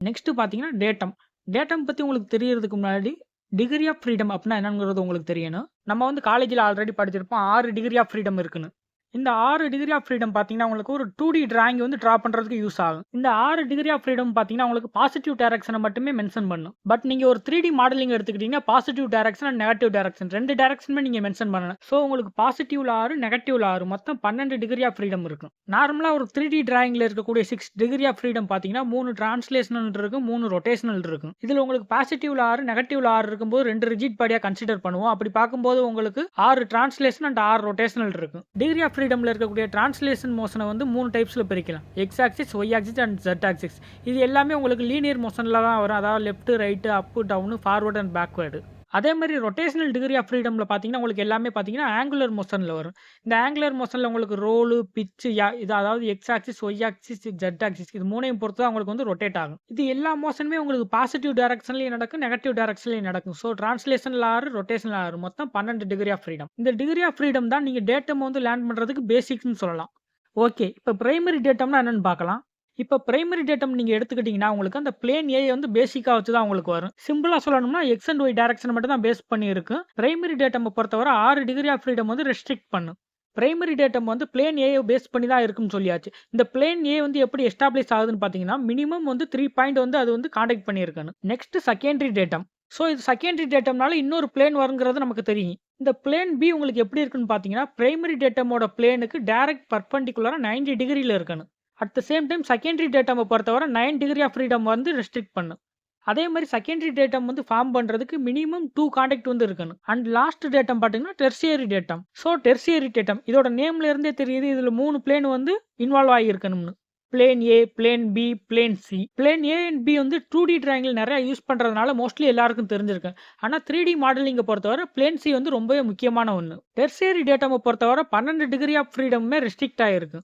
Next பார்த்தீங்கன்னா datum. Datum பத்தி உங்களுக்கு தெரியறதுக்கு முன்னாடி, டிகிரி ஆஃப் ஃப்ரீடம் அப்டின்னா என்னங்கிறது உங்களுக்கு தெரியணும். நம்ம வந்து காலேஜ்ல ஆல்ரெடி படிச்சிருப்போம் 6 டிகிரி ஆஃப் ஃப்ரீடம் இருக்குன்னு. இந்த 6 டிகிரி ஆஃப் ஃப்ரீடம் பார்த்தீங்கன்னா, உங்களுக்கு ஒரு 2டி டிராயிங் வந்து டிரா பண்றதுக்கு யூஸ் ஆகும். இந்த 6 டிகிரி ஆஃப் ஃப்ரீடம் பார்த்தீங்கன்னா, உங்களுக்கு பாசிட்டிவ் டைரக்ஷன மட்டுமே மென்ஷன் பண்ணும். பட் நீங்க ஒரு 3டி மாடலிங் எடுத்துக்கிட்டீங்கன்னா, positive direction and negative direction 2 டைரக்ஷனுமே நீங்க மென்ஷன் பண்ணணும். ஸோ உங்களுக்கு பாசிட்டிவ்ல 6, நெகட்டிவ்ல 6 மொத்தம் 12 டிகிரி ஆஃப் ஃப்ரீடம் இருக்கும். நார்மலா ஒரு 3டி டிராயிங்ல இருக்கக்கூடிய 6 டிகிரி ஆஃப் ஃப்ரீடம் பார்த்தீங்கன்னா, 3 டிரான்ஸ்லேஷனல் இருக்கும், 3 ரொட்டேஷனல் இருக்கும். இதுல உங்களுக்கு பாசிட்டிவ்ல 6, நெகட்டிவ்ல 6 இருக்கும்போது 2 ரிஜிட் பாடியா கன்சிடர் பண்ணுவோம். அப்படி பார்க்கும்போது உங்களுக்கு 6 டிரான்ஸ்லேஷன் அண்ட் 6 ரொட்டேஷனல் இருக்கும். டிகிரி ஆஃப் ஃப்ரீடம்ல இருக்கக்கூடிய டிரான்ஸ்லேஷன் மோஷனை வந்து 3 டைப்ஸ்ல பிரிக்கலாம். X axis, Y axis and Z axis. இது எல்லாமே உங்களுக்கு லீனியர் மோஷன்ல தான் வரும். அதாவது left, right, up, down, forward and backward. அதே மாதிரி ரொட்டேஷனல் டிகிரி ஆஃப் ஃப்ரீடம்ல பார்த்தீங்கன்னா, உங்களுக்கு எல்லாமே பார்த்தீங்கன்னா ஆங்குலர் மோஷன்ல வரும். இந்த ஆங்குலர் மோஷன்ல உங்களுக்கு ரோலு, பிட்ச், இது அதாவது X axis, Y axis, Z axis இது 3யும் பொறுத்து தான் உங்களுக்கு வந்து ரொட்டேட் ஆகும். இது எல்லா மோஷனுமே உங்களுக்கு பாசிட்டிவ் டைரக்ஷன்லயும் நடக்கும், நெகட்டிவ் டைரக்ஷன்லயும் நடக்கும். ஸோ டிரான்ஸ்லேஷன்ல 6, ரொட்டேஷன்ல 6 மொத்தம் 12 டிகிரி ஆஃப் ஃப்ரீடம். இந்த டிகிரி ஆஃப் ஃப்ரீடம் தான் நீங்க டேட்டம் வந்து லேர்ன் பண்றதுக்கு பேசிக்ஸ்னு சொல்லலாம். ஓகே. இப்ப பிரைமரி டேட்டம்னா என்னன்னு பார்க்கலாம். இப்ப பிரைமரி டேட்டம் நீங்க எடுத்துக்கிட்டீங்கன்னா, உங்களுக்கு அந்த பிளேன் ஏ வந்து பேசிக்கா வச்சு தான் உங்களுக்கு வரும். சிம்பிளா சொல்லணும்னா எக்ஸ் அண்ட் ஒய் டைரக்ஷன் மட்டும் தான் பேஸ் பண்ணி இருக்கும். பிரைமரி டேட்டம் பொறுத்தவரை 6 டிகிரி ஆஃப் ஃப்ரீடம் வந்து ரெஸ்ட்ரிக்ட் பண்ணும். பிரைமரி டேட்டம் வந்து பிளேன் ஏ பேஸ் பண்ணி தான் இருக்கும்னு சொல்லியாச்சு. இந்த பிளேன் ஏ வந்து எப்படி எஸ்டாப்ளிஷ் ஆகுதுன்னு பார்த்தீங்கன்னா, மினிமம் வந்து 3 பாயிண்ட் வந்து அது வந்து கான்டாக்ட் பண்ணியிருக்கணும். Next secondary datum. ஸோ இது செகண்டரி டேட்டம்னால இன்னொரு பிளேன் வருங்கிறது நமக்கு தெரியும். இந்த பிளேன் பி உங்களுக்கு எப்படி இருக்குன்னு பார்த்தீங்கன்னா, பிரைமரி டேட்டமோட பிளேனுக்கு டைரக்ட் பர்பெண்டிகுலரா 90 டிகிரில இருக்கணும். At the same time secondary டேட்டம பொறுத்தவரை 9 டிகிரி ஆஃப் ஃப்ரீடம் வந்து ரெஸ்ட்ரிக்ட் பண்ணும். அதே மாதிரி செகண்டரி டேட்டம் வந்து ஃபார்ம் பண்றதுக்கு மினிமம் 2 கான்டாக்ட் வந்து இருக்கணும். அண்ட் லாஸ்ட் டேட்டம் பார்த்தீங்கன்னா tertiary datum. So tertiary datum இதோட நேம்ல இருந்தே தெரியுது இதுல 3 பிளேன் வந்து இன்வால்வ் ஆகியிருக்கணும்னு. Plane A, plane B, plane C. Plane A and B வந்து 2டி டிராயிங்கில் நிறைய யூஸ் பண்றதுனால மோஸ்ட்லி எல்லாருக்கும் தெரிஞ்சிருக்கு. ஆனா 3டி மாடலிங்கை பொறுத்தவரை பிளேன் சி வந்து ரொம்பவே முக்கியமான ஒன்று. டெர்சியரி டேட்டமை பொறுத்தவரை 12 டிகிரி ஆஃப் ஃப்ரீடமுமே ரெஸ்ட்ரிக்ட் ஆகிருக்கு.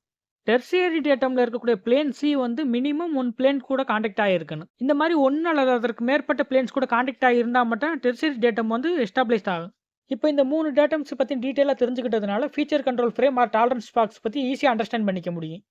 டெர்சியரி டேட்டம்ல இருக்கக்கூடிய பிளேன் சி வந்து மினிமம் 1 பிளேன் கூட கான்டாக்ட் ஆகிருக்கணும். இந்த மாதிரி 1 அல்லது அதற்கு மேற்பட்ட பிளேன்ஸ் கூட கான்டாக்ட் ஆகியிருந்தா மட்டும் டெர்சியரி டேட்டம் வந்து எஸ்டாப்ளிஷ் ஆகும். இப்போ இந்த 3 டேட்டம்ஸ் பத்தி டீட்டெயிலாக தெரிஞ்சுக்கிட்டதுனால feature control frame or tolerance box பத்தி ஈஸியாக அண்டர்ஸ்டாண்ட் பண்ணிக்க முடியும்.